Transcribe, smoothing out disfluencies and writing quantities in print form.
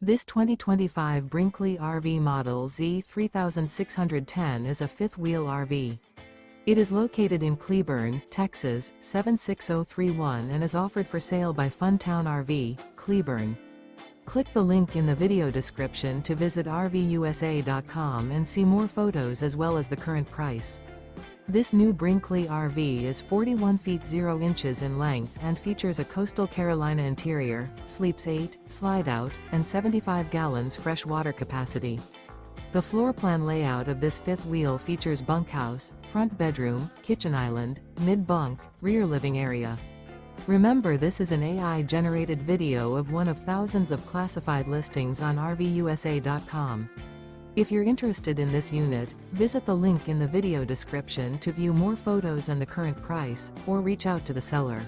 This 2025 Brinkley RV Model Z 3610 is a fifth-wheel RV. It is located in Cleburne, Texas, 76031 and is offered for sale by Funtown RV, Cleburne. Click the link in the video description to visit RVUSA.com and see more photos as well as the current price. This new Brinkley RV is 41 feet 0 inches in length and features a coastal Carolina interior, sleeps 8, slide-out, and 75 gallons fresh water capacity. The floor plan layout of this fifth wheel features bunkhouse, front bedroom, kitchen island, mid-bunk, rear living area. Remember, this is an AI-generated video of one of thousands of classified listings on RVUSA.com. If you're interested in this unit, visit the link in the video description to view more photos and the current price, or reach out to the seller.